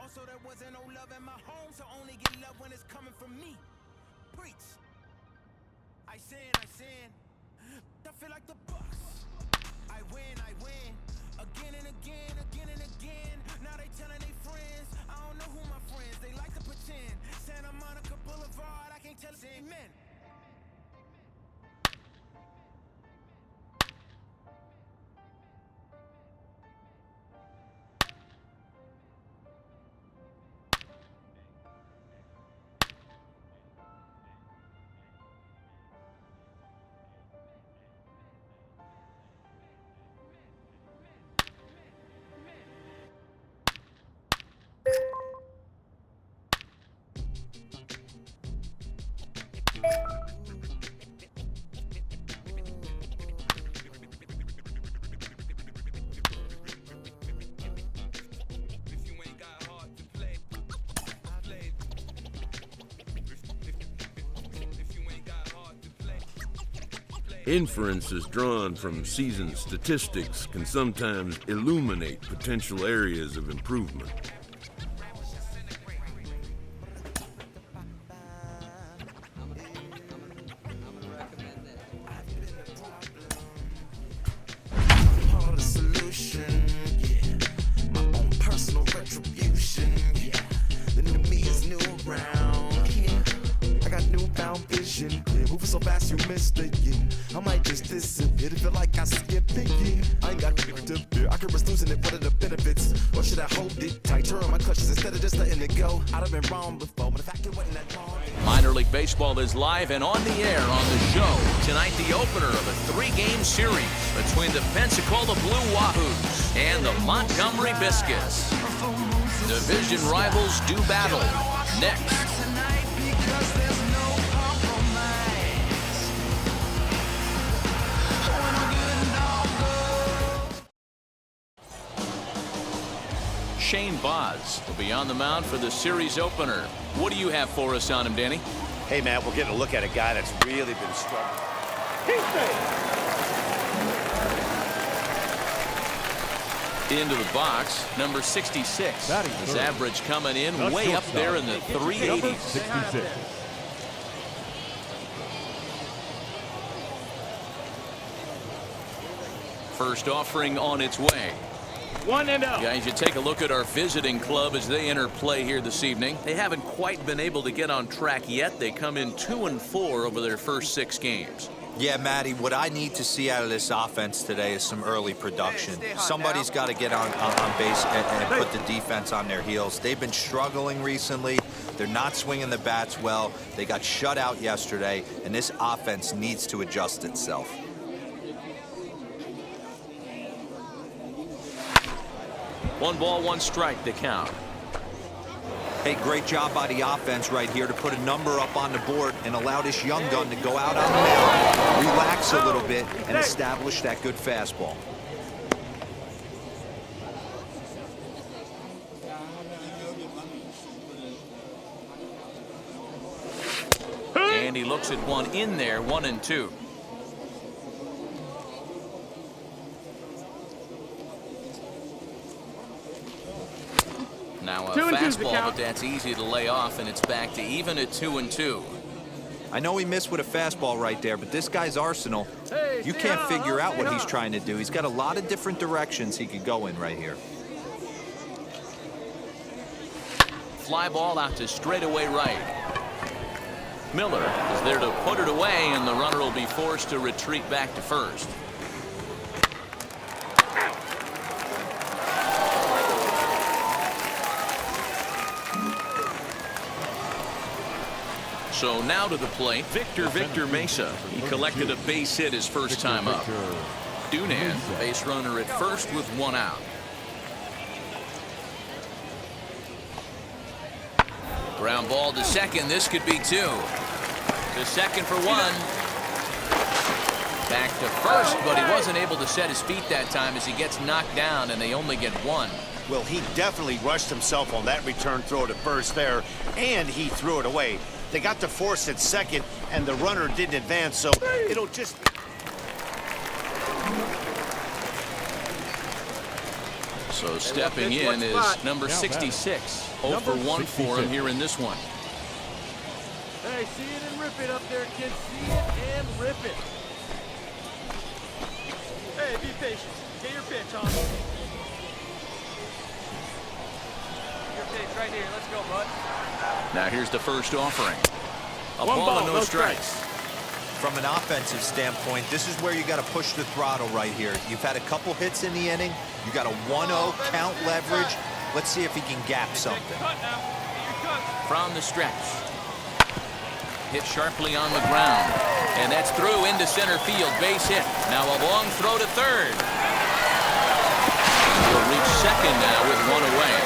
Also, there wasn't no love in my home, so only get love when it's coming from me. Preach. I sin. I feel like the Bucks. I win. Again and again. Now they telling their friends. I don't know who my friends. They like to pretend. Santa Monica Boulevard. I can't tell us amen. Inferences drawn from season statistics can sometimes illuminate potential areas of improvement. So fast you missed it, yeah. I might just disappear to feel like I skipped it, yeah. I ain't got to fear. I could risk losing it. What are the benefits? Or should I hold it tight? Turn my clutches instead of just letting it go. I'd have been wrong before, but the fact it wasn't that long. Minor League Baseball is live and on the air on the show. Tonight, the opener of a 3-game series between the Pensacola Blue Wahoos and the Montgomery Biscuits. Division rivals do battle. Next. Shane Boz will be on the mound for the series opener. What do you have for us on him, Danny? Hey, man, we're getting a look at a guy that's really been struggling. Into the box, number 66. His average coming in way up there in the 380s. 66. First offering on its way. 1-0. Guys, you take a look at our visiting club as they enter play here this evening. They haven't quite been able to get on track yet. They come in 2-4 over their first 6 games. Yeah, Matty, what I need to see out of this offense today is some early production. Somebody's got to get on base and put the defense on their heels. They've been struggling recently. They're not swinging the bats well. They got shut out yesterday, and this offense needs to adjust itself. One ball, one strike, the count. Hey, great job by the offense right here to put a number up on the board and allow this young gun to go out on the mound, relax a little bit, and establish that good fastball. And he looks at one in there, 1-2. Now a fastball, but that's easy to lay off, and it's back to even at 2-2. I know he missed with a fastball right there, but this guy's arsenal, you can't figure out what he's trying to do. He's got a lot of different directions he could go in right here. Fly ball out to straightaway right. Miller is there to put it away, and the runner will be forced to retreat back to first. So now to the plate, Victor Mesa. He collected a base hit his first time up. Dunan, base runner at first with 1 out. Ground ball to second. This could be 2. To second for 1. Back to first, but he wasn't able to set his feet that time as he gets knocked down, and they only get 1. Well, he definitely rushed himself on that return throw to first there, and he threw it away. They got to force at second, and the runner didn't advance, so it'll just... So stepping in is number 66. 0 for 1 for him here in this one. Hey, see it and rip it up there, kids. See it and rip it. Hey, be patient. Get your pitch, huh? Your pitch right here. Let's go, bud. Now here's the first offering. A ball and no strikes. From an offensive standpoint, this is where you got to push the throttle right here. You've had a couple hits in the inning. You got a 1-0 count leverage. Let's see if he can gap something. From the stretch. Hit sharply on the ground. And that's through into center field. Base hit. Now a long throw to third. He'll reach second now with 1 away.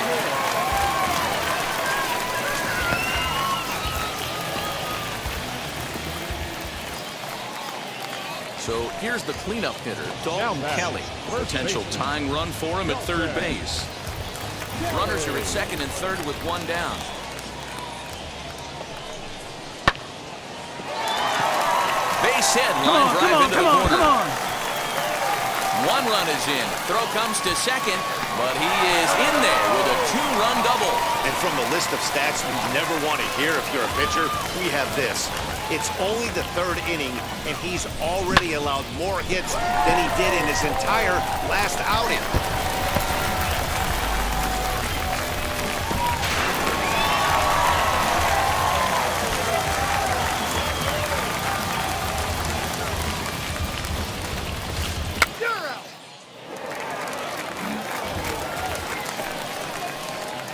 So here's the cleanup hitter, Dalton Kelly. Potential tying run for him at third base. Runners are at second and third with 1 down. Base hit, line drive into the corner. 1 run is in. Throw comes to second, but he is in there with a 2-run double. And from the list of stats you never want to hear if you're a pitcher, we have this. It's only the 3rd inning, and he's already allowed more hits than he did in his entire last outing.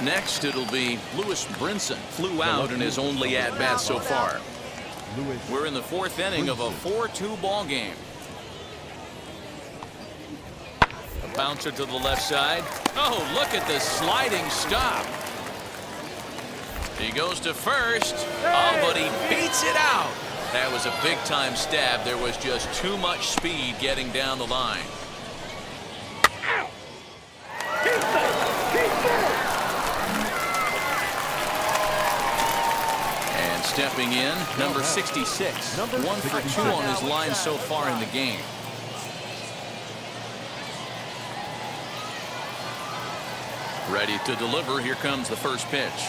Next, it'll be Lewis Brinson. Flew out in his only at-bat so far. We're in the 4th inning of a 4-2 ball game. A bouncer to the left side. Oh, look at the sliding stop. He goes to first. Oh, but he beats it out. That was a big-time stab. There was just too much speed getting down the line. Stepping in, number 66. 1 for 2 on his line so far in the game. Ready to deliver. Here comes the first pitch.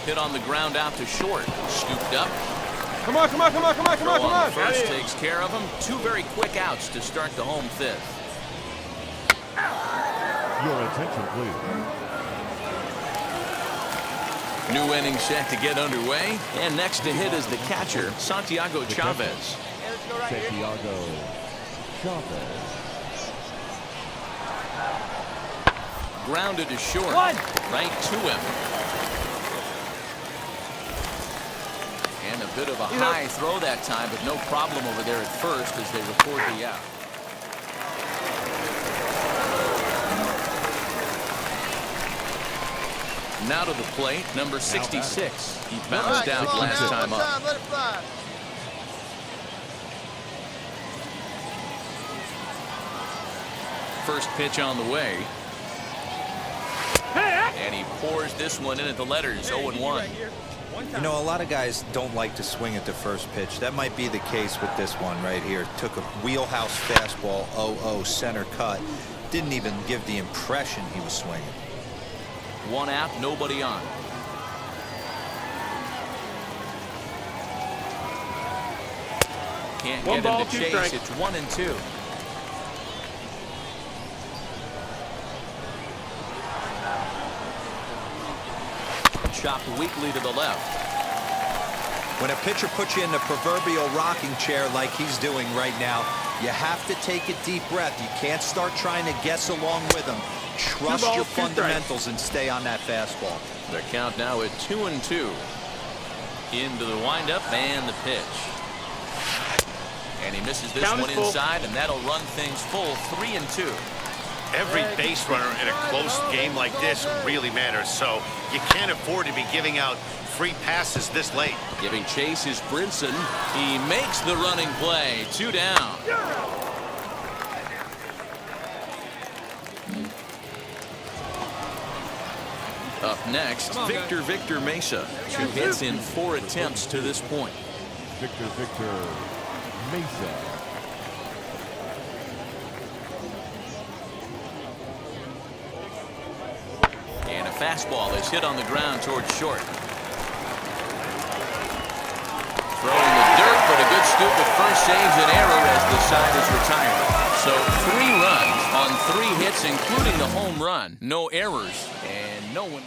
Hit on the ground out to short. Scooped up. Come on, come on, come on, come on, come on, come on. First takes care of him. 2 very quick outs to start the home 5th. Your attention, please. New inning set to get underway, and next to hit is the catcher, Santiago Chavez. Santiago Chavez. Grounded to short, right to him. And a bit of a high throw that time, but no problem over there at first as they record the out. Now to the plate, number 66. He bounced out last time up. Let it fly. First pitch on the way. And he pours this one in at the letters, 0-1. You know, a lot of guys don't like to swing at the first pitch. That might be the case with this one right here. Took a wheelhouse fastball, 0-0 center cut. Didn't even give the impression he was swinging. 1 out, nobody on. Can't get him to chase. It's 1-2. Chopped weakly to the left. When a pitcher puts you in the proverbial rocking chair like he's doing right now, you have to take a deep breath. You can't start trying to guess along with him. Trust your fundamentals and stay on that fastball. The count now at 2-2. Into the windup and the pitch. And he misses this Count one is full. inside, and that'll run things full 3-2. Every base runner in a close game like this really matters, so you can't afford to be giving out free passes this late. Giving chase is Brinson. He makes the running play. 2 down. Up next, Victor Mesa. 2 hits in 4 attempts to this point. Victor Mesa. And a fastball is hit on the ground towards short. Throwing the dirt, but a good scoop with first saves and error as the side is retired. So 3 runs on 3 hits, including the home run. No errors, and no one.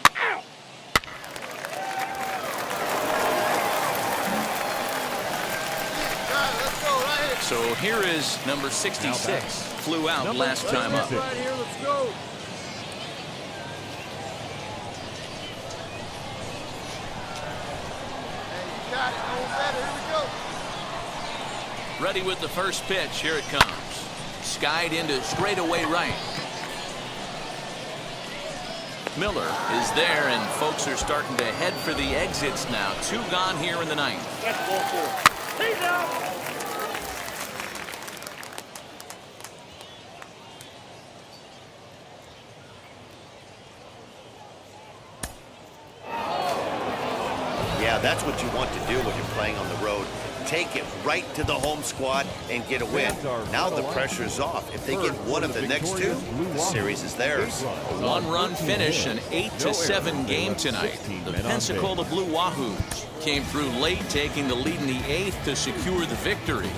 So here is number 66. Flew out last time up. Right here, let's go. Ready with the first pitch. Here it comes. Skied into straightaway right. Miller is there, and folks are starting to head for the exits now. 2 gone here in the 9th. That's ball 4. He's out. Yeah, that's what you want to do when you're playing on the road. Take it right to the home squad and get a win. Now the pressure's off. If they get one of the next 2, the series is theirs. A 1-run finish, an 8-7 game tonight. The Pensacola Blue Wahoos came through late, taking the lead in the 8th to secure the victory.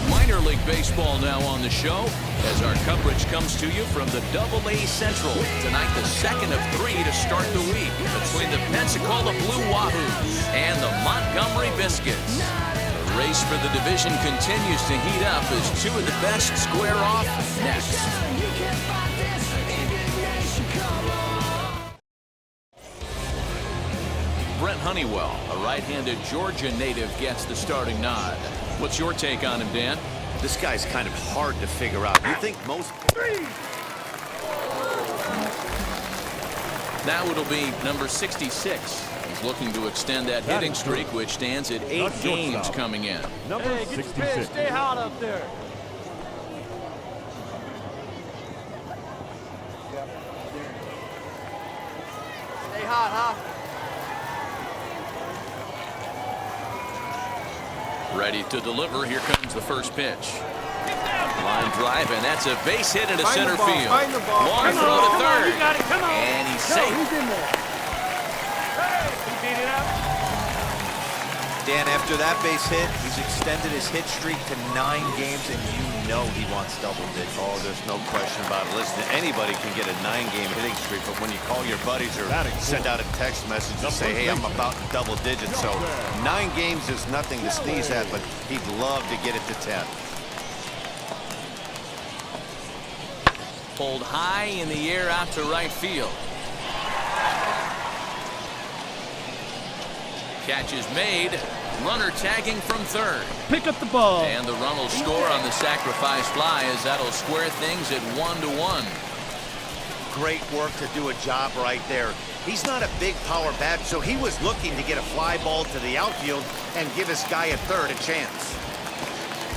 Minor League Baseball now on the show as our coverage comes to you from the AA Central. Tonight, the 2nd of 3 to start the week between the Pensacola Blue Wahoos and the Montgomery Biscuits. The race for the division continues to heat up as 2 of the best square off next. Brent Honeywell, a right-handed Georgia native, gets the starting nod. What's your take on him, Dan? This guy's kind of hard to figure out. You think most... Now it'll be number 66. He's looking to extend that hitting streak, which stands at 8 games coming in. Number Hey, get your 66. pitch. Stay hot up there. Stay hot, huh? Ready to deliver. Here comes the first pitch. Line drive, and that's a base hit into center field. Long throw to third. You got it. Come on. And he's safe. He's in there. Hey, he beat it up. Dan, after that base hit, he's extended his hit streak to 9 games, and you know he wants double digits. Oh, there's no question about it. Listen, anybody can get a 9-game hitting streak, but when you call your buddies or send out a text message and say, hey, I'm about double digits, so 9 games is nothing to sneeze at, but he'd love to get it to 10. Pulled high in the air out to right field. Catch is made. Runner tagging from third. Pick up the ball. And the run will score on the sacrifice fly as that'll square things at 1-1. Great work to do a job right there. He's not a big power bat, so he was looking to get a fly ball to the outfield and give his guy at third a chance.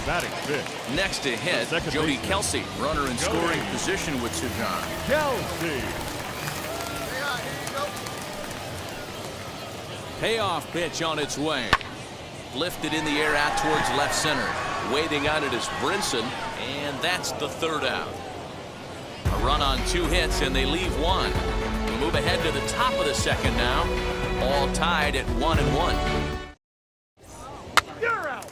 Batting 5th. Next to hit, Jody Kelsey, runner in scoring position with Sujan. Kelsey. Payoff pitch on its way. Lifted in the air out towards left center. Waiting on it is Brinson, and that's the 3rd out. A run on 2 hits, and they leave 1. We move ahead to the top of the 2nd now. All tied at 1-1. You're out.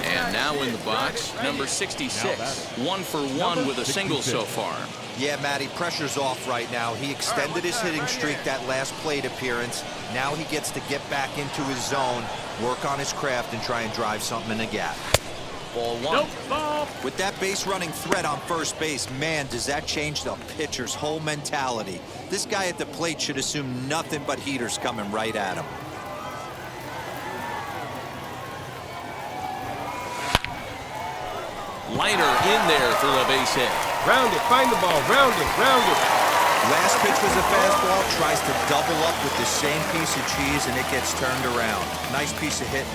And now in the box, number 66. 1 for 1 with a single so far. Yeah, Matty, pressure's off right now. He extended his hitting streak that last plate appearance. Now he gets to get back into his zone, work on his craft, and try and drive something in the gap. Ball one. With that base running threat on first base, man, does that change the pitcher's whole mentality. This guy at the plate should assume nothing but heaters coming right at him. Liner in there for a base hit. Round it, find the ball, round it, round it. Last pitch was a fastball, tries to double up with the same piece of cheese, and it gets turned around. Nice piece of hitting.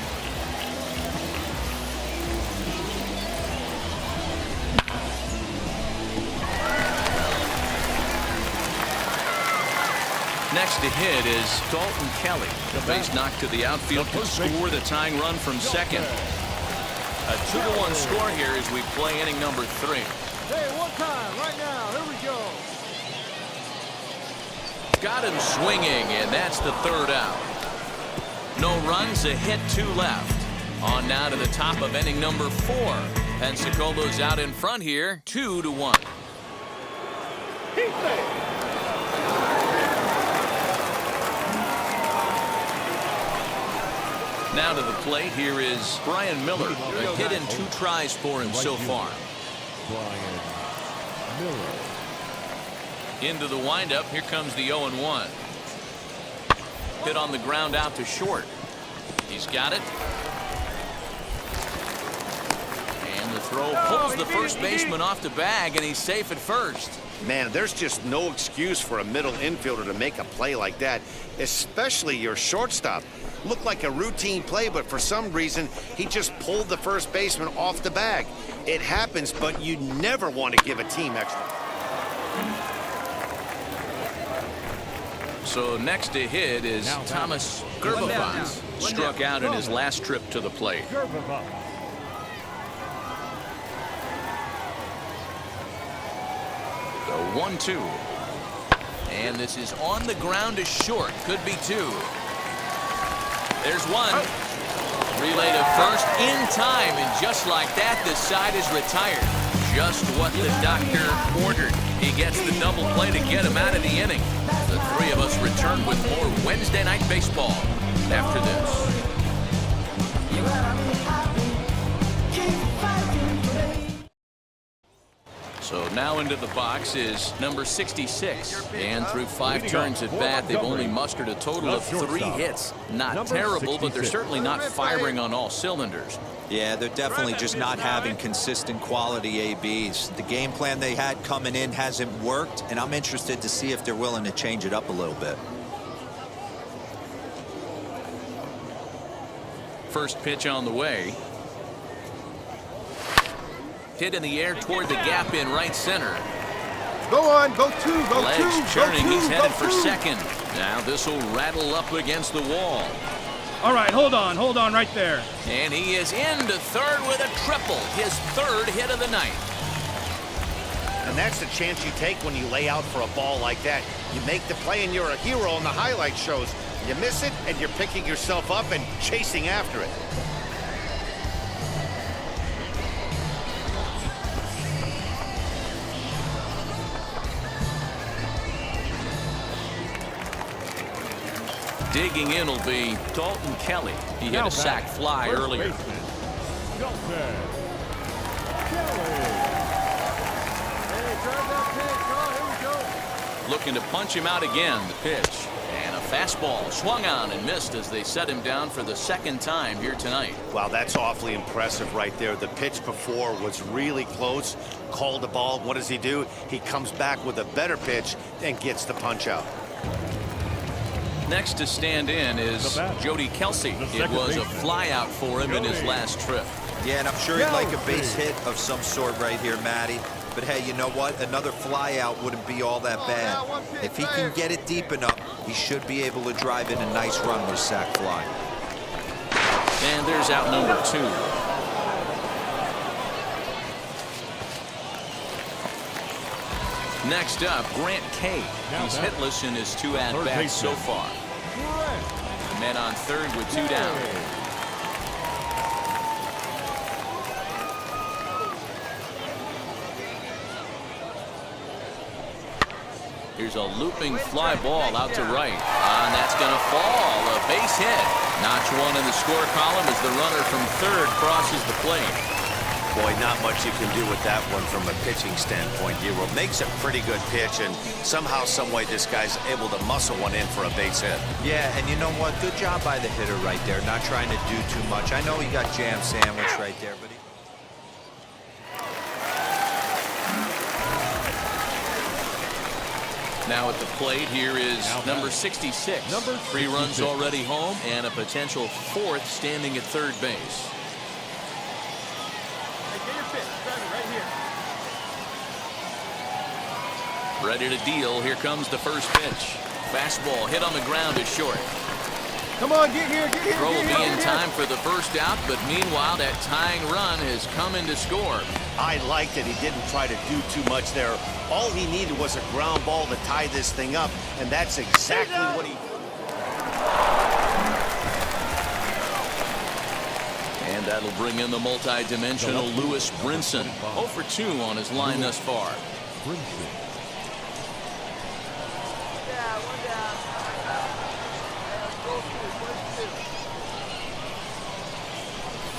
Next to hit is Dalton Kelly. The base knocked to the outfield to score the tying run from second. A 2-1 score here as we play inning number 3. Hey, one time, right now. Here we go. Got him swinging, and that's the third out. No runs, a hit, 2 left. On now to the top of inning number 4. Pensacolo's out in front here, 2-1. Now to the plate, here is Brian Miller. A hit in 2 tries for him so far. Brian Miller. Into the windup, here comes the 0-1. Hit on the ground out to short. He's got it. And the throw pulls the first baseman off the bag, and he's safe at first. Man, there's just no excuse for a middle infielder to make a play like that, especially your shortstop. Looked like a routine play, but for some reason, he just pulled the first baseman off the bag. It happens, but you never want to give a team extra. So next to hit is Thomas Gerbavans. Struck out in his last trip to the plate. The 1-2. And this is on the ground to short. Could be 2. There's 1. Relay to first in time, and just like that, the side is retired. Just what the doctor ordered. He gets the double play to get him out of the inning. The 3 of us return with more Wednesday Night Baseball after this. So now into the box is number 66. And through 5 turns at bat, they've only mustered a total of 3 hits. Not terrible, but they're certainly not firing on all cylinders. Yeah, they're definitely just not having consistent quality ABs. The game plan they had coming in hasn't worked, and I'm interested to see if they're willing to change it up a little bit. First pitch on the way. Hit in the air toward the gap in right center. Go on, go 2, go 2, Legs churning, go 2, he's headed for 2. second. Now this will rattle up against the wall. All right, hold on right there. And he is into third with a triple, his 3rd hit of the night. And that's the chance you take when you lay out for a ball like that. You make the play and you're a hero on the highlight shows. You miss it and you're picking yourself up and chasing after it. Digging in will be Dalton Kelly. He hit a sac fly earlier. Looking to punch him out again. The pitch. And a fastball swung on and missed as they set him down for the 2nd time here tonight. Wow, that's awfully impressive right there. The pitch before was really close. Called the ball. What does he do? He comes back with a better pitch and gets the punch out. Next to stand in is Jody Kelsey. It was a fly out for him in his last trip. Yeah, and I'm sure he'd like a base hit of some sort right here, Matty. But hey, you know what? Another fly out wouldn't be all that bad. If he can get it deep enough, he should be able to drive in a nice run with sac fly. And there's out number 2. Next up, Grant Kay. He's hitless in his 2 at-bats so far. Men on third with 2 down. Here's a looping fly ball out to right. And that's going to fall. A base hit. Notch 1 in the score column as the runner from third crosses the plate. Boy, not much you can do with that one from a pitching standpoint. Dero makes a pretty good pitch, and somehow, some way, this guy's able to muscle one in for a base hit. Yeah, and you know what? Good job by the hitter right there, not trying to do too much. I know he got jam sandwich right there, but Now at the plate, here is number 66. 3 runs already home and a potential 4th standing at third base. Ready to deal. Here comes the first pitch. Fastball hit on the ground is short. Come on, get here, get here. Throw will be in time for the first out, but meanwhile, that tying run has come in to score. I like that he didn't try to do too much there. All he needed was a ground ball to tie this thing up, and that's exactly what he... And that'll bring in the multi-dimensional Lewis Brinson. 0 for 2 on his line thus far.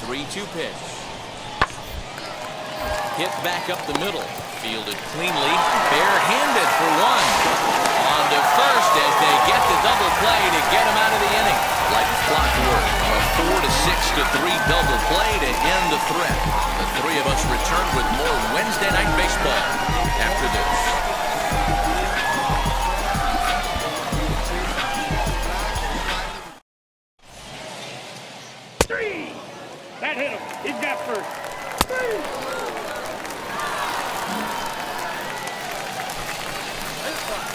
3-2 pitch. Hit back up the middle. Fielded cleanly. Barehanded for 1. On to first as they get the double play to get him out of the inning. Like clockwork. A 4-6-3 double play to end the threat. The three of us return with more Wednesday Night Baseball after this. That hit him. He's got first.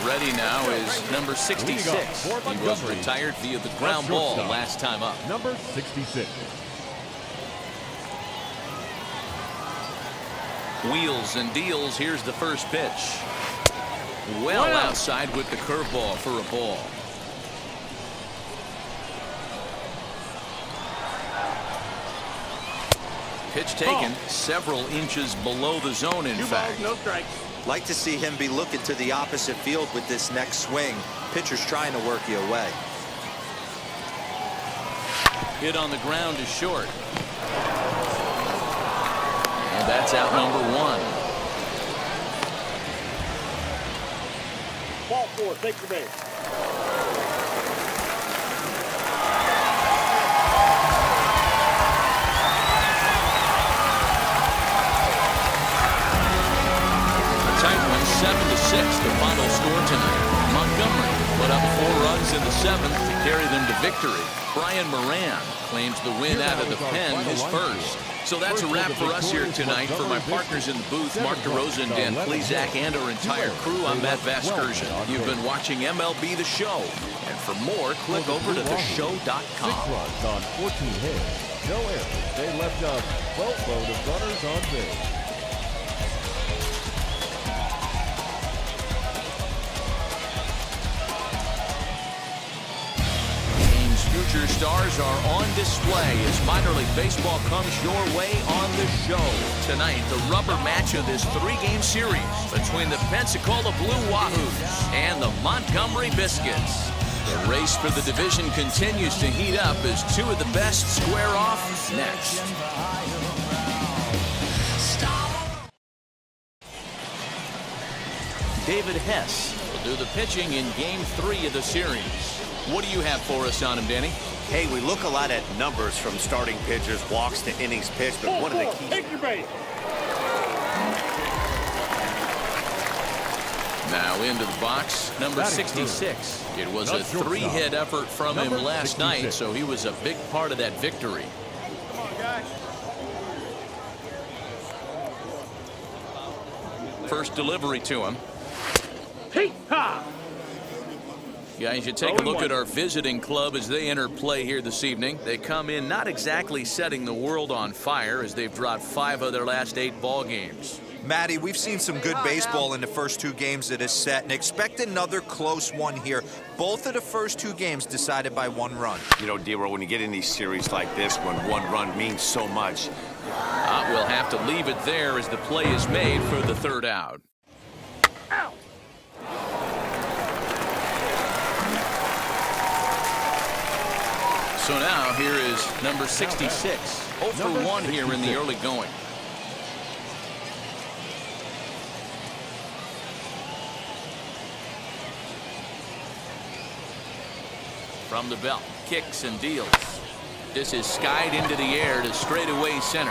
Ready now is number 66. He was retired via the ground ball last time up. Number 66. Wheels and deals. Here's the first pitch. Well outside with the curveball for a ball. Pitch taken several inches below the zone, in fact. No strikes. like to see him be looking to the opposite field with this next swing. Pitcher's trying to work you away. Hit on the ground is short. And that's out number one. Ball four, take the base. Tight one, 7-6, the final score tonight. Montgomery put up 4 runs in the 7th to carry them to victory. Brian Moran claims the win out of the pen, his first. So that's a wrap for us here tonight. For my partners in the booth, Mark DeRosa and Dan Plezak, and our entire crew, I'm Matt Vasgersian. You've been watching MLB The Show. And for more, click over to theshow.com. 6 runs on 14 hits. No errors. They left a boatload of runners on base. Future stars are on display as minor league baseball comes your way on the show. Tonight, the rubber match of this 3-game series between the Pensacola Blue Wahoos and the Montgomery Biscuits. The race for the division continues to heat up as 2 of the best square off next. David Hess will do the pitching in Game 3 of the series. What do you have for us on him, Danny? Hey, we look a lot at numbers from starting pitchers, walks to innings pitched, but one of the keys... Take your base. Now into the box, number 66. It was a 3-hit effort from him last night, so he was a big part of that victory. Come on, guys. First delivery to him. Pete-ha! Guys, you take a look at our visiting club as they enter play here this evening. They come in not exactly setting the world on fire as they've dropped 5 of their last 8 ball games. Matty, we've seen some good baseball in the first 2 games of this set, and expect another close one here. Both of the first 2 games decided by 1 run. You know, Dero, when you get in these series like this, when 1 run means so much. We'll have to leave it there as the play is made for the 3rd out. Ow! So now here is number 66. 0 for 1 here in the early going. from the belt, kicks and deals. This is skied into the air to straightaway center.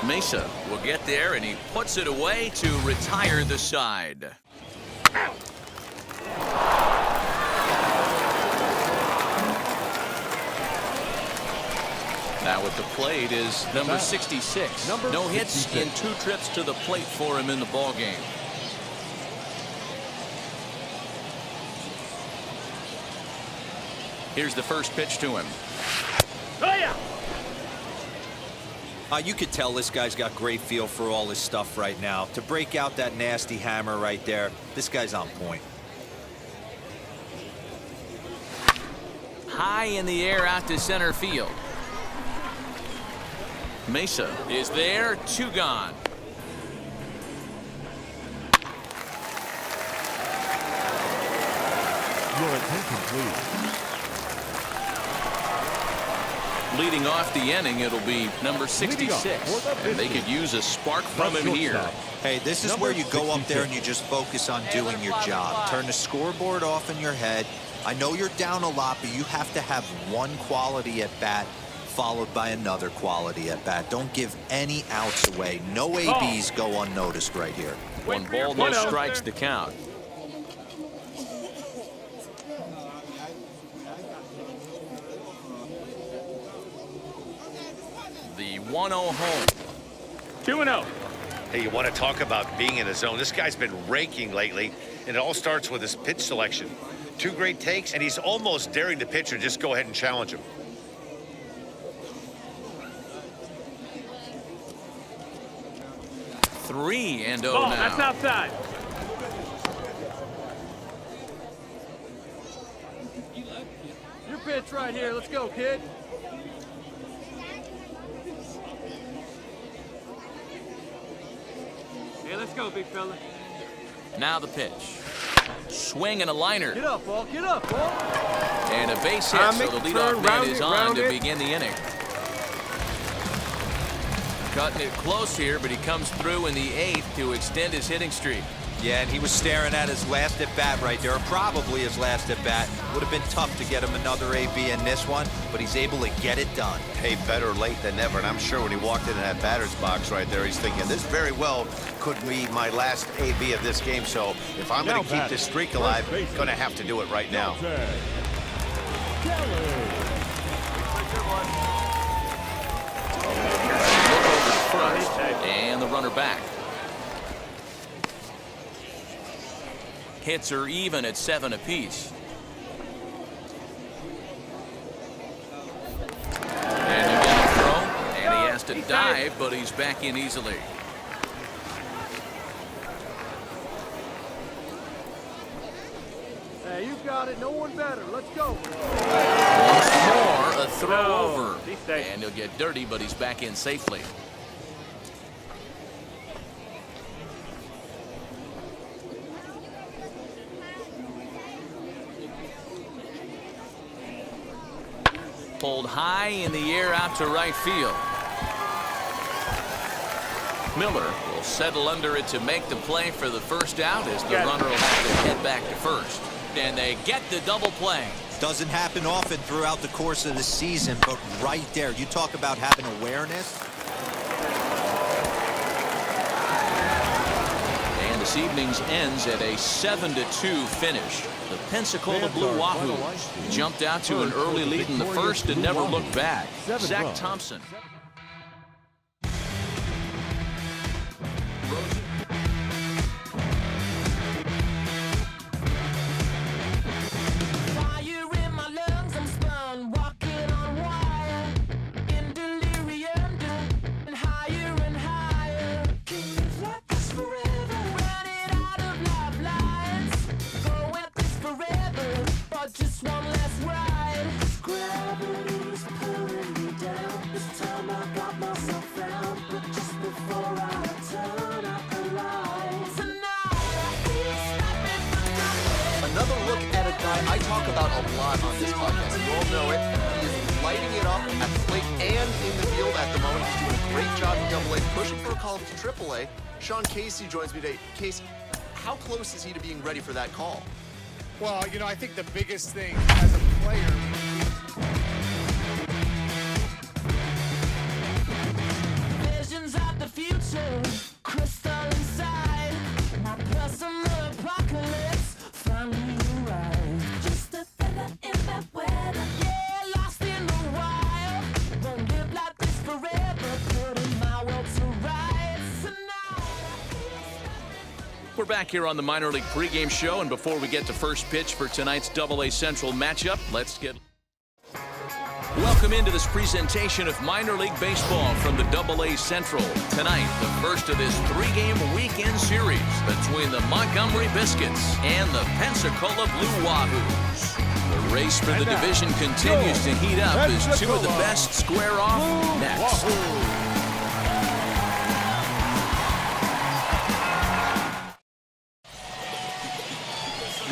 Mesa will get there, and he puts it away to retire the side. Now at the plate is number 66. No hits in 2 trips to the plate for him in the ball game. Here's the first pitch to him. You could tell this guy's got great feel for all his stuff right now. To break out that nasty hammer right there, this guy's on point. High in the air out to center field. Mesa is there, 2 gone. Your attention, please. Leading off the inning, it'll be number 66, and they could use a spark from him here. Hey, this is where you go up there and you just focus on doing your job. Turn the scoreboard off in your head. I know you're down a lot, but you have to have one quality at bat followed by another quality at bat. Don't give any outs away. No ABs go unnoticed right here. 1 ball, no strikes to count. The 1-0 home. 2-0. Hey, you want to talk about being in a zone? This guy's been raking lately, and it all starts with his pitch selection. 2 great takes, and he's almost daring the pitcher just go ahead and challenge him. Three and Ball, now. that's outside. Your pitch right here. Let's go, kid. Hey, let's go, big fella. Now the pitch. Swing and a liner. Get up, ball. Get up, ball. And a base hit, so the leadoff man is on to begin the inning. Cutting it close here, but he comes through in the 8th to extend his hitting streak. Yeah, and he was staring at his last at-bat right there, or probably his last at-bat. Would have been tough to get him another AB in this one, but he's able to get it done. Hey, better late than never, and I'm sure when he walked into that batter's box right there, he's thinking, this very well could be my last AB of this game, so if I'm going to keep this streak alive, I'm going to have to do it right now. Look over to first, and the runner back. Hits are even at 7 apiece. And again a throw, and he has to dive, but he's back in easily. Hey, you got it. No one better. Let's go. Once more, a throw over. And he'll get dirty, but he's back in safely. Pulled high in the air out to right field. Miller will settle under it to make the play for the first out as the runner will have to head back to first. And they get the double play. Doesn't happen often throughout the course of the season, but right there, you talk about having awareness. And this evening's ends at a 7-2 finish. The Pensacola Blue Wahoos jumped out to an early lead in the first and never looked back. Zach Thompson. Another look at a guy I talk about a lot on this podcast. You all know it. He is lighting it up at the plate and in the field at the moment. He's doing a great job in AA, pushing for a call to AAA. Sean Casey joins me today. Casey, how close is he to being ready for that call? Well, you know, I think the biggest thing as a player. Visions of the future, crystal inside. My personal apocalypse finally arrived. Just a feather in that weather. Yeah, lost in the wild. Won't live like this forever. Putting my world to rights tonight. We're back here on the Minor League pregame show, and before we get to first pitch for tonight's AA Central matchup, let's get... Welcome into this presentation of Minor League Baseball from the AA Central. Tonight, the first of this three-game weekend series between the Montgomery Biscuits and the Pensacola Blue Wahoos. The race for the division continues to heat up as two of the best square off next.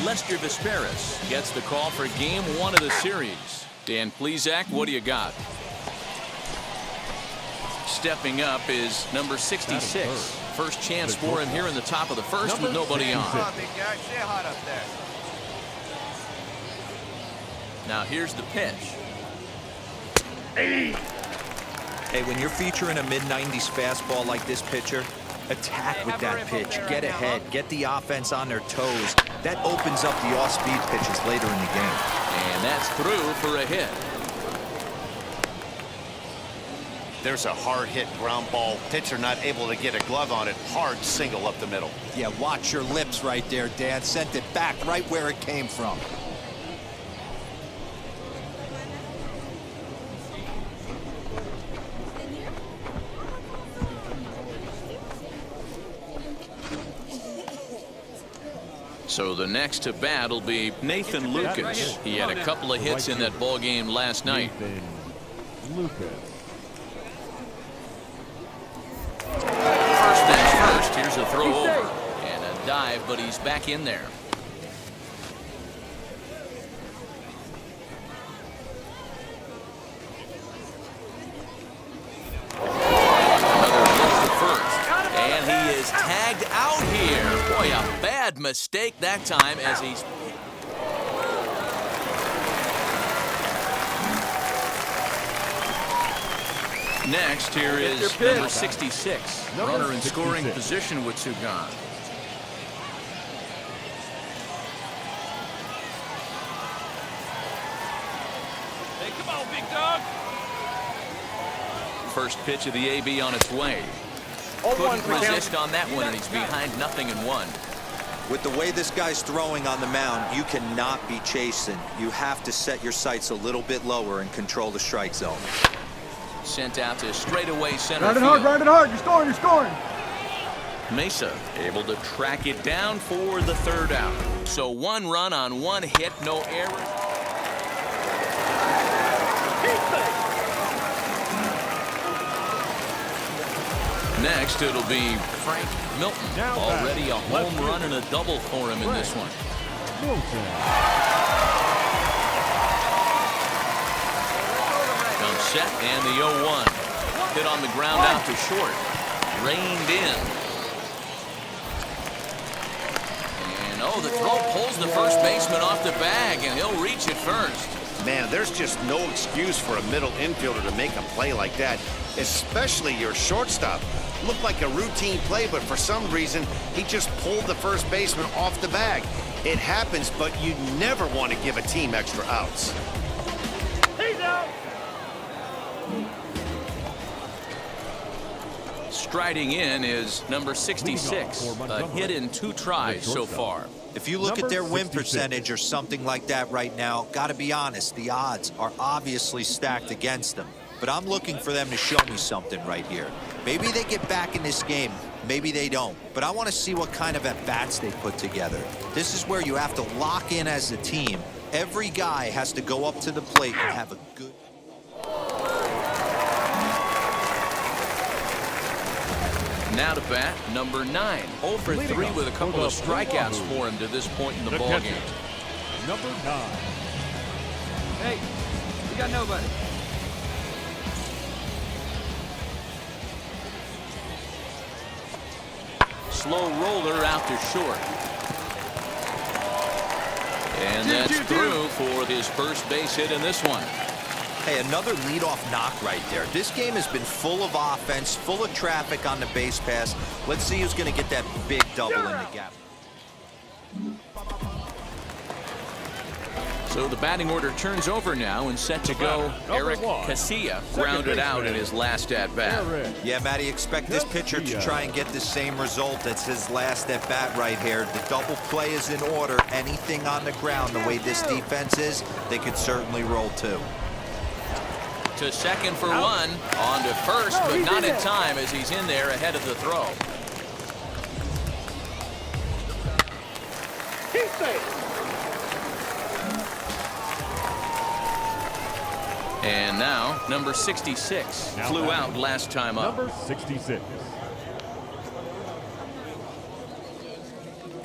Lester Vesperis gets the call for game one of the series. Dan Plesac, what do you got? Stepping up is number 66. First chance for him here in the top of the first with nobody on. Come on, big guy. Stay hot up there. Now here's the pitch. Hey, when you're featuring a mid-90s fastball like this pitcher, attack with that pitch. Get ahead. Get the offense on their toes. That opens up the off-speed pitches later in the game. And that's through for a hit. There's a hard hit ground ball. Pitcher not able to get a glove on it. Hard single up the middle. Yeah, watch your lips right there, Dad. Sent it back right where it came from. So the next to bat will be Nathan Lucas. He had a couple of hits in that ball game last night. First things first, here's a throw over and a dive, but he's back in there. And he is tagged out here. Boy, a bad mistake that time as he's... Next, here is number 66. Runner in scoring position with Sugan. Hey, come on, big dog. First pitch of the AB on its way. Couldn't resist on that one, and he's behind 0-1. With the way this guy's throwing on the mound, you cannot be chasing. You have to set your sights a little bit lower and control the strike zone. Sent out to straightaway center Ride it field. hard, ride it hard. You're scoring, you're scoring. Mesa able to track it down for the third out. So one run on one hit, no errors. Next, it'll be Frank Milton. Already a home run and a double for him in this one. Comes set and the 0-1. Hit on the ground out to short. Reined in. And oh, the throw pulls the first baseman off the bag, and he'll reach it first. Man, there's just no excuse for a middle infielder to make a play like that, especially your shortstop. Looked like a routine play, but for some reason, he just pulled the first baseman off the bag. It happens, but you never want to give a team extra outs. He's out. Striding in is number 66. A hit in 2 tries so far. If you look at their win percentage or something like that right now, gotta be honest, the odds are obviously stacked against them. But I'm looking for them to show me something right here. Maybe they get back in this game, maybe they don't. But I want to see what kind of at-bats they put together. This is where you have to lock in as a team. Every guy has to go up to the plate and have a good... Now to bat, number 9. 0 for 3 with a couple of strikeouts for him to this point in the ballgame. Number 9. Hey, we got nobody. Slow roller out to short. And that's through for his first base hit in this one. Hey, another leadoff knock right there. This game has been full of offense, full of traffic on the base pass. Let's see who's going to get that big double in the gap. So the batting order turns over now and set to go. Eric Casilla grounded out in his last at-bat. Yeah, Matty, expect this pitcher to try and get the same result as his last at-bat right here. The double play is in order. Anything on the ground, the way this defense is, they could certainly roll too. To second for one, on to first, but not in time as he's in there ahead of the throw. He's safe. And now, number 66 flew out last time up. Number 66.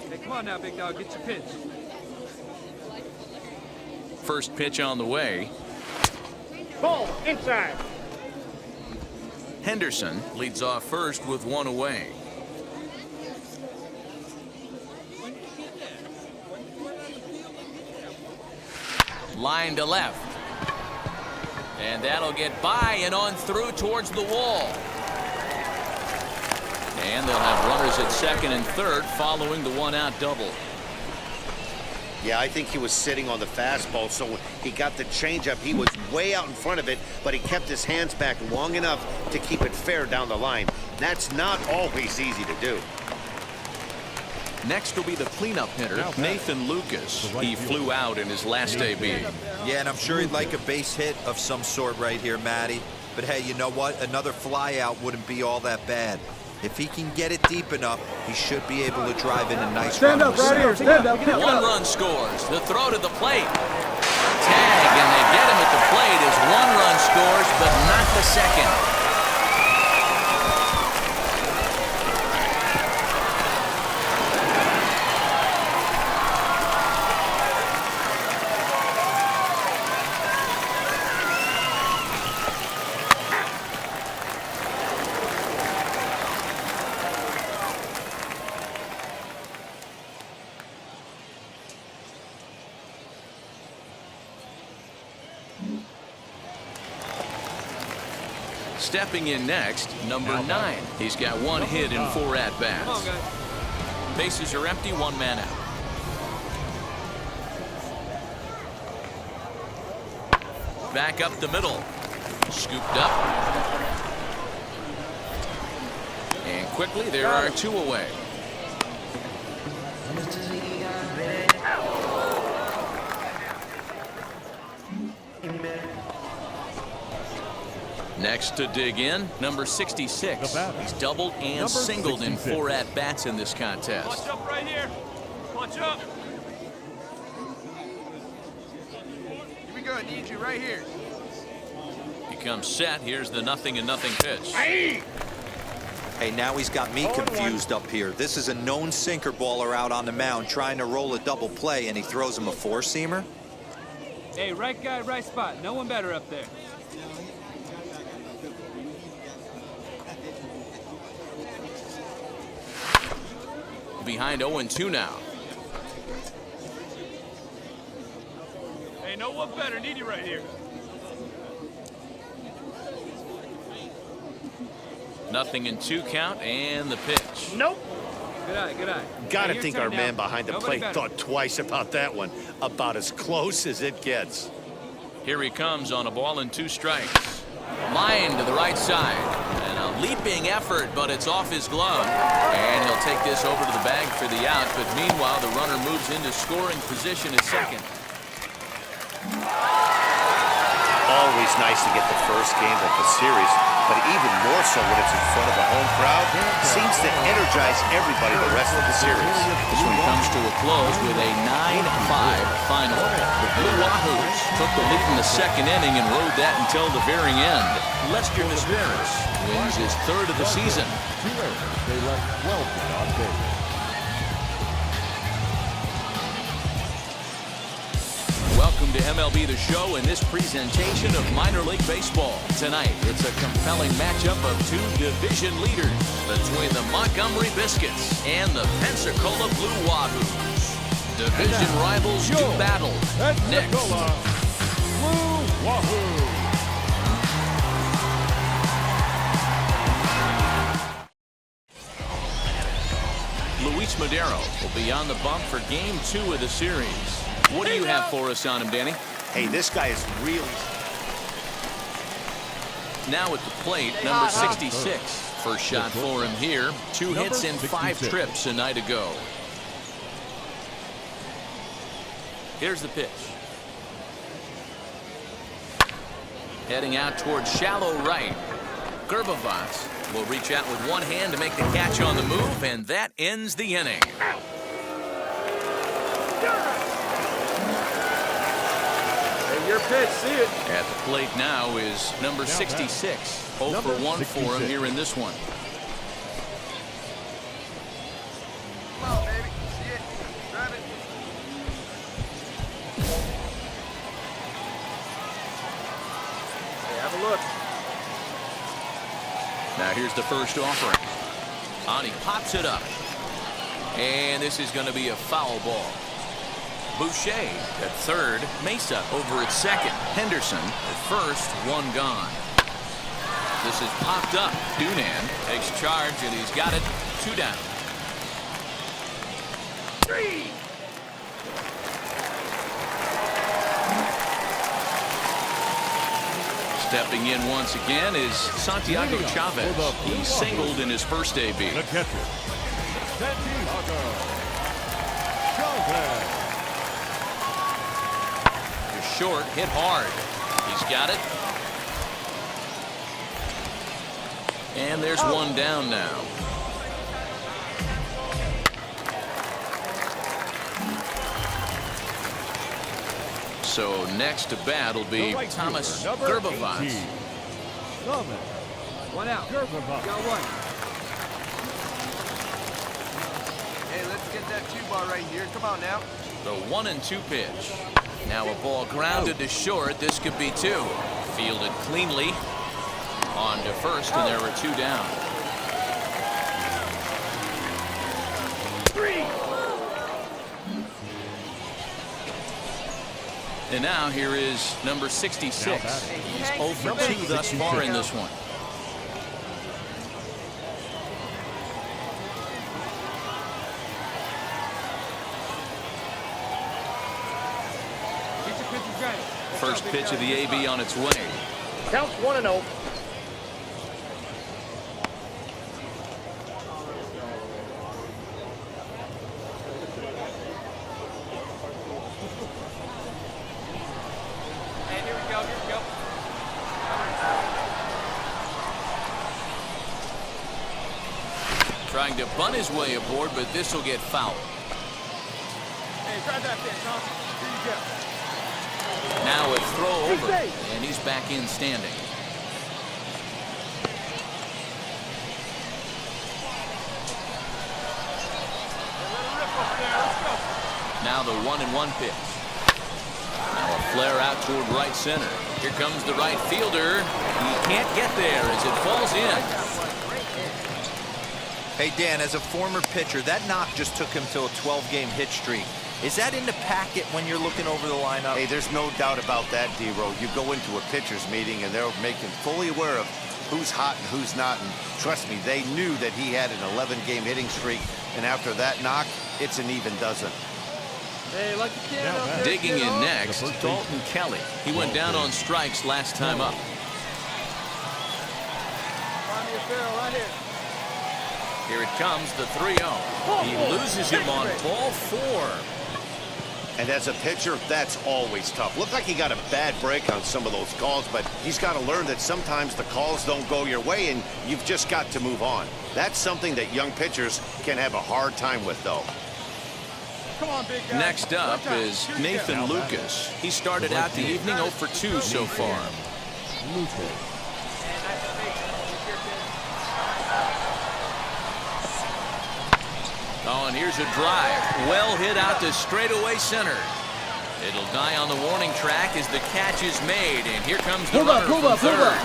Hey, come on now, big dog, get your pitch. First pitch on the way. Ball inside. Henderson leads off first with one away. Line to left. And that'll get by and on through towards the wall. And they'll have runners at second and third following the one-out double. Yeah, I think he was sitting on the fastball, so when he got the changeup, he was way out in front of it, but he kept his hands back long enough to keep it fair down the line. That's not always easy to do. Next will be the cleanup hitter, Nathan Lucas. He flew out in his last AB. Yeah, and I'm sure he'd like a base hit of some sort right here, Matty. But hey, you know what? Another fly out wouldn't be all that bad. If he can get it deep enough, he should be able to drive in a nice run. Stand up right here. Stand up. One run scores. The throw to the plate. Tag, and they get him at the plate as one run scores, but not the second. Stepping in next, number 9. He's got one hit in 4 at-bats. Bases are empty, one man out. Back up the middle. Scooped up. And quickly, there are 2 away. Next to dig in, number 66. He's doubled and singled in 4 at-bats in this contest. Punch up right here. Punch up. Here we go. I need you right here. He comes set. Here's the 0-0 pitch. Hey, now he's got me confused up here. This is a known sinker baller out on the mound trying to roll a double play, and he throws him a 4-seamer? Hey, right guy, right spot. No one better up there. Behind 0-2 now. Hey, no one better. Need you right here. 0-2 count and the pitch. Nope. Good eye, good eye. Gotta think our man behind the plate thought twice about that one. About as close as it gets. Here he comes on a ball and 2 strikes. Line to the right side. And a leaping effort, but it's off his glove. And he'll take this over to the bag for the out. But meanwhile, the runner moves into scoring position at second. Always nice to get the first game of the series, but even more so when it's in front of the home crowd. Seems to energize everybody the rest of the series. This one comes to a close with a 9-5 final. The Blue Wahoos took the lead in the second inning and rode that until the very end. Lester Nisveras wins his 3rd of the season. They left 12 men on base. Welcome to MLB The Show and this presentation of minor league baseball. Tonight, it's a compelling matchup of 2 division leaders between the Montgomery Biscuits and the Pensacola Blue Wahoos. Division rivals do battle. Next. Blue Wahoo. Luis Madero will be on the bump for game 2 of the series. What do you have for us on him, Danny? Hey, this guy is really... Now at the plate, number 66. First shot for him here. 2 hits in 5 trips a night ago. Here's the pitch. Heading out towards shallow right. Gerbavats will reach out with one hand to make the catch on the move, and that ends the inning. Hey, your pitch, see it. At the plate now is number 66. 0 for 1 for him here in this one. Come on, baby. See it. Grab it. Hey, have a look. Now here's the first offering. On, he pops it up. And this is going to be a foul ball. Boucher at third. Mesa over at second. Henderson at first. 1 gone. This is popped up. Dunan takes charge, and he's got it. 2 down. 3. Stepping in once again is Santiago Chavez. He singled in his first AB. The catcher, Santiago Chavez. He's short, hit hard. He's got it. And there's 1 down now. So next to bat will be Thomas Gerbavats. 1 out. Gerbavats. Got 1. Hey, let's get that 2-bar right here. Come on now. The 1-2 pitch. Now a ball grounded to short. This could be 2. Fielded cleanly. On to first, and there were 2 down. 3. And now here is number 66. He's 0 for 2 thus far in this one. First pitch of the AB on its way. Counts 1-0. Trying to bunt his way aboard, but this will get fouled. Hey, grab that pitch, huh? Here you go. Now a throw over, and he's back in standing. Now the 1-1 pitch. Now a flare out toward right center. Here comes the right fielder. He can't get there as it falls in. Hey, Dan, as a former pitcher, that knock just took him to a 12-game hit streak. Is that in the packet when you're looking over the lineup? Hey, there's no doubt about that, D-Row. You go into a pitcher's meeting, and they're making fully aware of who's hot and who's not. And trust me, they knew that he had an 11-game hitting streak. And after that knock, it's an even dozen. Hey, like you can up there, digging in kiddo. next, Dalton Kelly. He went down on strikes last time up. Find me a barrel right here. Here it comes, the 3-0. He loses him on ball 4. And as a pitcher, that's always tough. Looked like he got a bad break on some of those calls, but he's got to learn that sometimes the calls don't go your way, and you've just got to move on. That's something that young pitchers can have a hard time with, though. Come on, big guy. Next up is Nathan Lucas. He started out the evening 0 for 2 so far. Lucas. Oh, and here's a drive. Well hit out to straightaway center. It'll die on the warning track as the catch is made. And here comes the runner from third.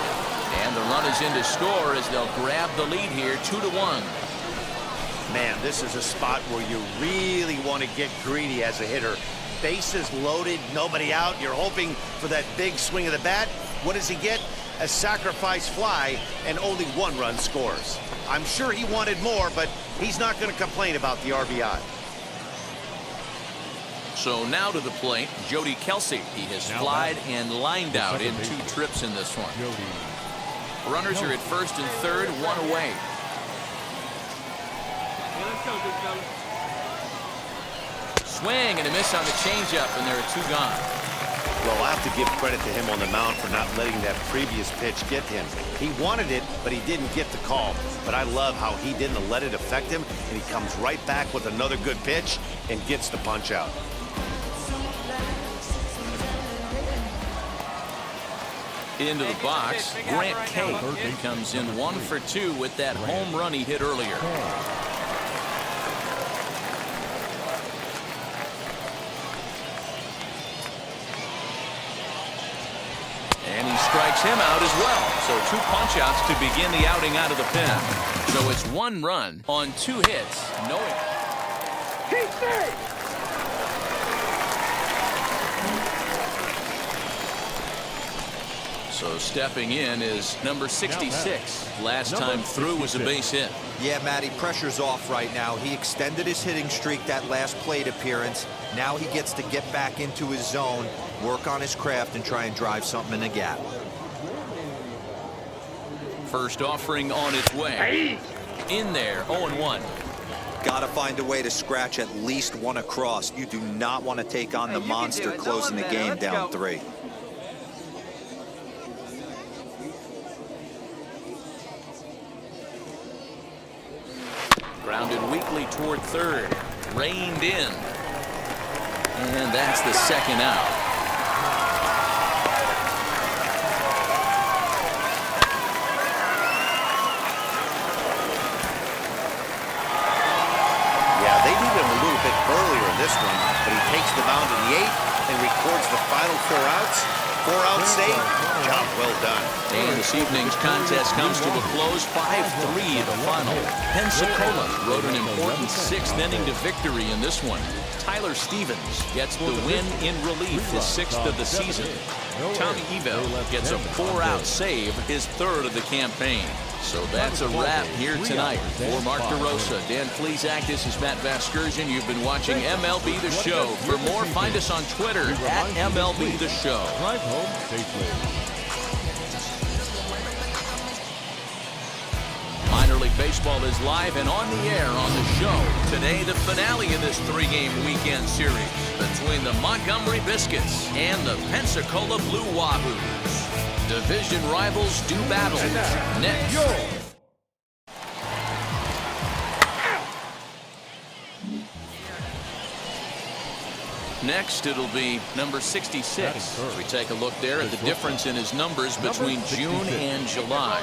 And the run is in to score as they'll grab the lead here 2-1. Man, this is a spot where you really want to get greedy as a hitter. Bases loaded, nobody out. You're hoping for that big swing of the bat. What does he get? A sacrifice fly, and only 1 run scores. I'm sure he wanted more, but he's not going to complain about the RBI. So now to the plate, Jody Kelsey. He has flied and lined out in 2 trips in this one. Runners are at first and third, 1 away. Swing and a miss on the changeup, and there are 2 gone. Well, I have to give credit to him on the mound for not letting that previous pitch get him. He wanted it, but he didn't get the call. But I love how he didn't let it affect him, and he comes right back with another good pitch and gets the punch out. Into the box, Grant Kay comes in 1 for 2 with that home run he hit earlier. And he strikes him out as well. So 2 punch-outs to begin the outing out of the pen. So it's 1 run on 2 hits. No hit. So stepping in is number 66. Last time through was a base hit. Yeah, Matty, pressure's off right now. He extended his hitting streak that last plate appearance. Now he gets to get back into his zone, work on his craft, and try and drive something in the gap. First offering on its way. In there, 0-1. Got to find a way to scratch at least 1 across. You do not want to take on the monster closing the game down 3. Grounded weakly toward third. Reined in. And that's the 2nd out. Yeah, they need him a little bit earlier in this one, but he takes the mound in the 8th and records the final 4 outs. 4-out save. Job well done. And this evening's contest comes to a close, 5-3 the final. Pensacola wrote an important 6th inning to victory in this one. Tyler Stevens gets the win in relief, his 6th of the season. Tommy Evell gets a 4-out save, his 3rd of the campaign. So that's a wrap here tonight. For Mark DeRosa, Dan Plesac, this is Matt Vasgersian. You've been watching MLB The Show. For more, find us on Twitter at MLB The Show. Drive home safely. Minor League Baseball is live and on the air on the show. Today, the finale of this 3-game weekend series between the Montgomery Biscuits and the Pensacola Blue Wahoos. Division rivals do battle next. Next, it'll be number 66. As we take a look there at the difference in his numbers between June and July.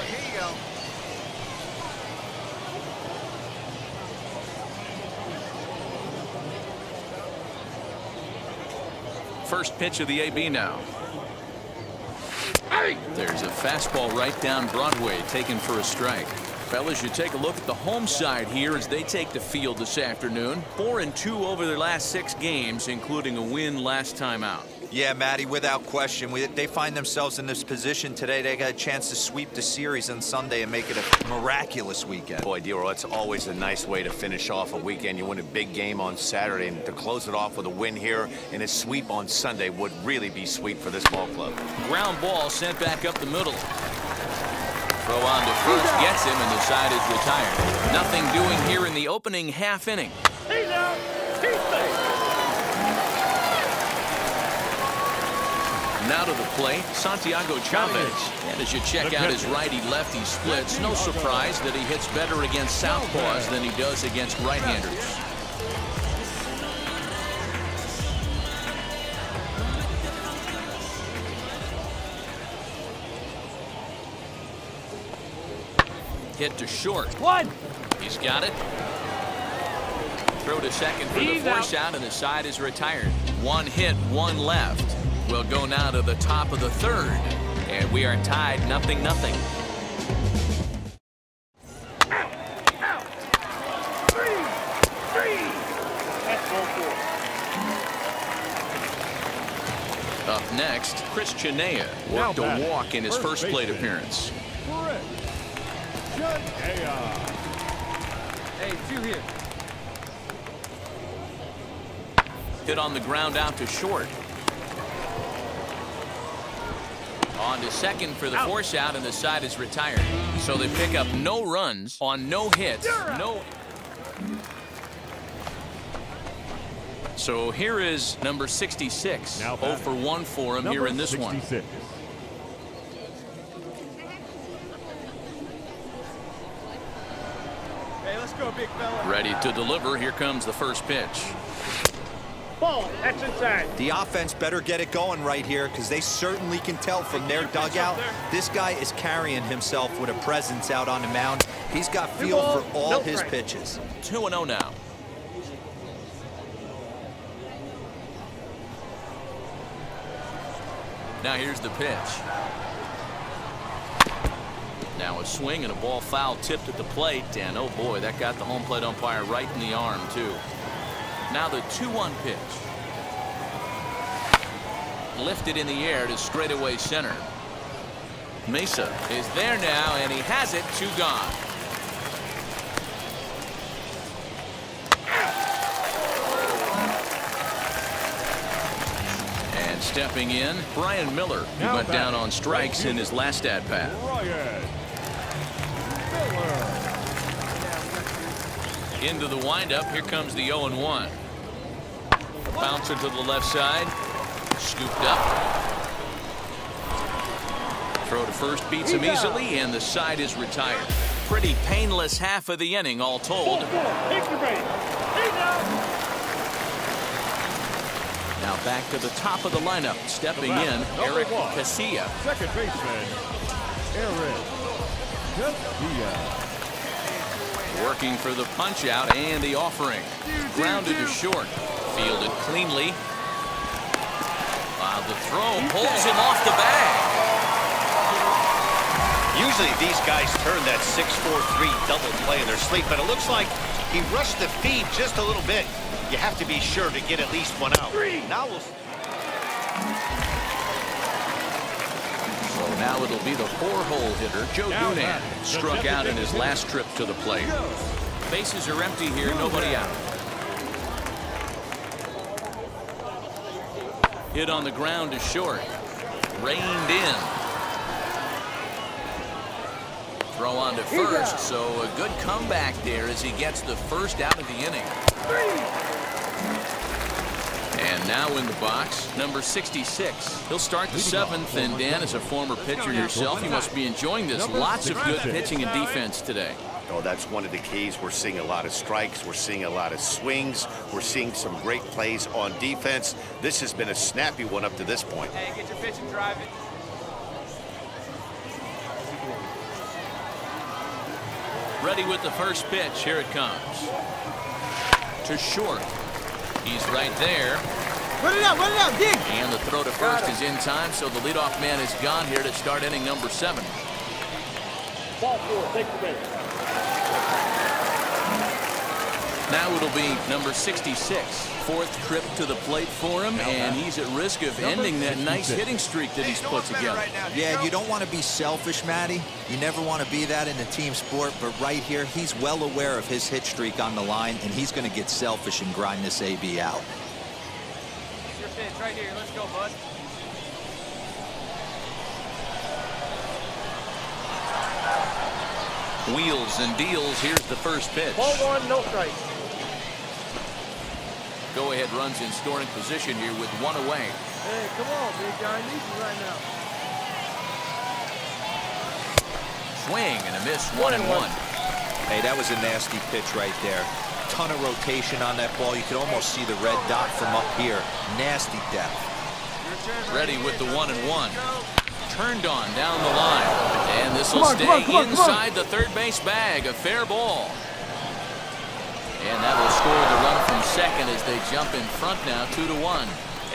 First pitch of the AB now. There's a fastball right down Broadway, taken for a strike. Fellas, you take a look at the home side here as they take the field this afternoon. 4-2 over their last 6 games, including a win last time out. Yeah, Matty, without question. They find themselves in this position today. They got a chance to sweep the series on Sunday and make it a miraculous weekend. Boy, Dero, that's always a nice way to finish off a weekend. You win a big game on Saturday, and to close it off with a win here and a sweep on Sunday would really be sweet for this ball club. Ground ball sent back up the middle. Throw on to first, gets him, and the side is retired. Nothing doing here in the opening half inning. He's out. He's safe. Now to the plate, Santiago Chavez. And as you check out his righty-lefty splits, no surprise that he hits better against southpaws than he does against right-handers. Hit to short. He's got it. Throw to second for the force out, and the side is retired. 1 hit, 1 left. We'll go now to the top of the 3rd, and we are tied 0-0. next. Chris Chenea worked a walk in his first plate appearance. Hey, 2 here. Hit on the ground out to short. On to second for the force out, and the side is retired. So they pick up no runs on no hits. So here is number 66. 0 for 1 for him here in this 66. one. Hey, let's go, big fella. Ready to deliver. Here comes the first pitch. Ball, that's inside. The offense better get it going right here because they certainly can tell from their dugout this guy is carrying himself with a presence out on the mound. He's got feel for all his pitches. 2-0 now. Now here's the pitch. Now a swing and a ball foul tipped at the plate, and oh boy, that got the home plate umpire right in the arm too. Now the 2-1 pitch. Lifted in the air to straightaway center. Mesa is there now, and he has it. 2 gone. And stepping in, Brian Miller, who went down on strikes in his last at-bat. Into the windup. Here comes the 0-1. Bouncer to the left side. Scooped up. Throw to first beats him easily, and the side is retired. Pretty painless half of the inning, all told. Now back to the top of the lineup. Stepping in, Eric Casilla. Second baseman, Eric Casilla. Working for the punch out and the offering. Grounded to short. Fielded cleanly. The throw pulls him off the bag. Usually these guys turn that 6-4-3 double play in their sleep, but it looks like he rushed the feed just a little bit. You have to be sure to get at least 1 out. Now we'll... So now it'll be the 4-hole hitter, Joe Dunan. Struck out in his last trip to the plate. Bases are empty here, nobody out. Hit on the ground to short. Reined in. Throw on to first, so a good comeback there as he gets the first out of the inning. And now in the box, number 66. He'll start the 7th, and Dan, as a former pitcher yourself, you must be enjoying this. Lots of good pitching and defense today. Oh, that's one of the keys. We're seeing a lot of strikes. We're seeing a lot of swings. We're seeing some great plays on defense. This has been a snappy one up to this point. Hey, get your pitch and drive it. Ready with the first pitch. Here it comes. To short. He's right there. Run it out, dig! And the throw to first is in time, so the leadoff man is gone here to start inning number 7. Ball 4, take the base. Now it'll be number 66. 4th trip to the plate for him, and he's at risk of ending that nice hitting streak that he's put together. Yeah, you don't want to be selfish, Matty. You never want to be that in a team sport, but right here, he's well aware of his hit streak on the line, and he's going to get selfish and grind this AB out. It's your pitch right here. Let's go, bud. Wheels and deals. Here's the first pitch. Ball 1, no strike. Go-ahead runs in scoring position here with 1 away. Hey, come on, big guy. I need you right now. Swing and a miss. 1-1. Hey, that was a nasty pitch right there. Ton of rotation on that ball. You could almost see the red dot from up here. Nasty depth. Ready with the 1-1. Turned on down the line. And this will stay inside the third base bag. A fair ball. And that will score the run from second as they jump in front now, 2-1.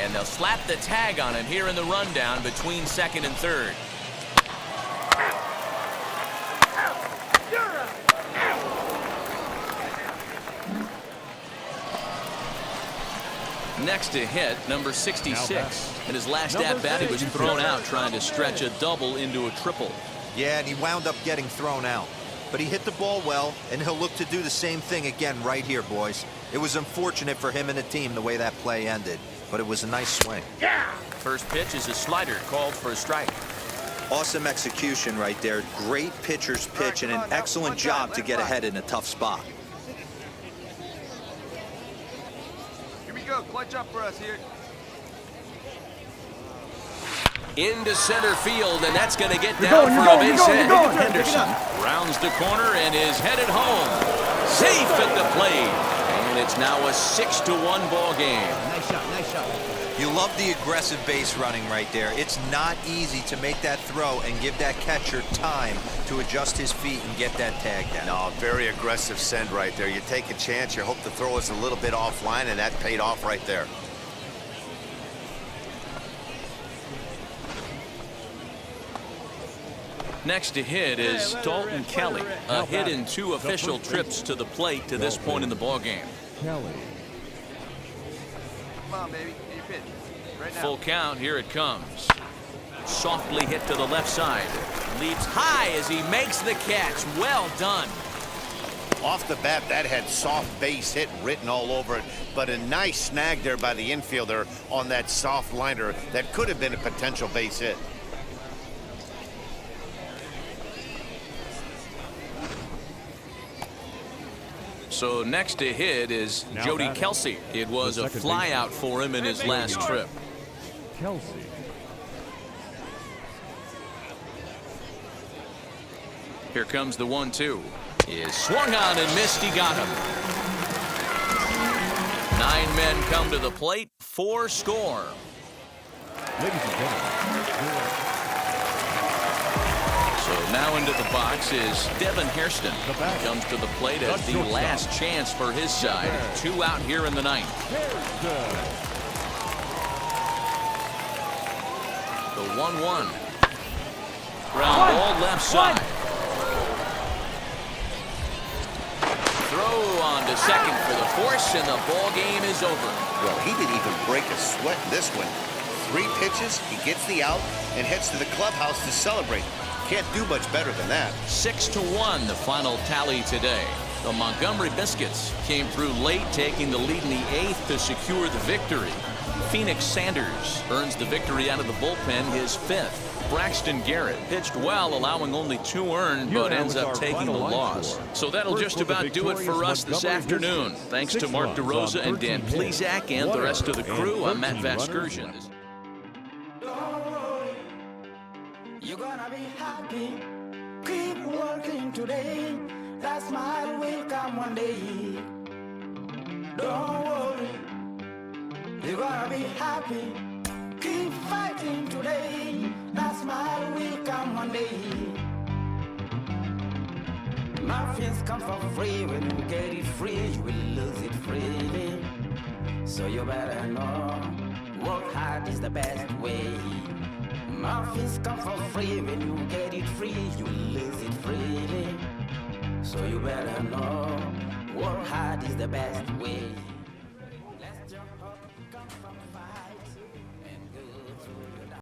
And they'll slap the tag on him here in the rundown between second and third. Next to hit, number 66. In his last at-bat, he was thrown out trying to stretch a double into a triple. Yeah, and he wound up getting thrown out. But he hit the ball well, and he'll look to do the same thing again right here, boys. It was unfortunate for him and the team the way that play ended, but it was a nice swing. Yeah! First pitch is a slider called for a strike. Awesome execution right there. Great pitcher's pitch and an excellent job to get ahead in a tough spot. Here we go. Clutch up for us here. Into center field, and that's going to get down for a base hit. Henderson rounds the corner and is headed home. Safe at the plate. And it's now a 6-1 ball game. Nice shot, nice shot. You love the aggressive base running right there. It's not easy to make that throw and give that catcher time to adjust his feet and get that tag down. No, very aggressive send right there. You take a chance, you hope the throw is a little bit offline, and that paid off right there. Next to hit is Dalton Kelly. A hit in 2 official trips to the plate to this point in the ball game. Kelly. Come on, baby. Get your pitch. Right now. Full count. Here it comes. Softly hit to the left side. Leaps high as he makes the catch. Well done. Off the bat, that had soft base hit written all over it, but a nice snag there by the infielder on that soft liner that could have been a potential base hit. So next to hit is Jody Kelsey. It was a flyout for him in his last trip. Kelsey. Here comes the 1-2. Is swung on and missed. He got him. 9 men come to the plate. 4 score. Ladies and gentlemen. So now into the box is Devin Hairston. He comes to the plate as the last chance for his side. 2 out here in the 9th. The 1-1. Ground ball left side. Throw on to second for the force, and the ball game is over. Well, he didn't even break a sweat in this one. 3 pitches, he gets the out, and heads to the clubhouse to celebrate. Can't do much better than that. 6-1, the final tally today. The Montgomery Biscuits came through late, taking the lead in the 8th to secure the victory. Phoenix Sanders earns the victory out of the bullpen, his 5th. Braxton Garrett pitched well, allowing only 2 earned, but ends up taking the loss. So that'll just about do it for us this afternoon. Thanks to Mark DeRosa and Dan Plezak and the rest of the crew. I'm Matt Vasgersian. You're gonna be happy. Keep working today. That smile will come one day. Don't worry. You're gonna be happy. Keep fighting today. That smile will come one day. Muffins come for free. When you get it free, you will lose it freely. So you better know, work hard is the best way. Muffins come for free. When you get it free, you will lose it freely. So you better know, work hard is the best way.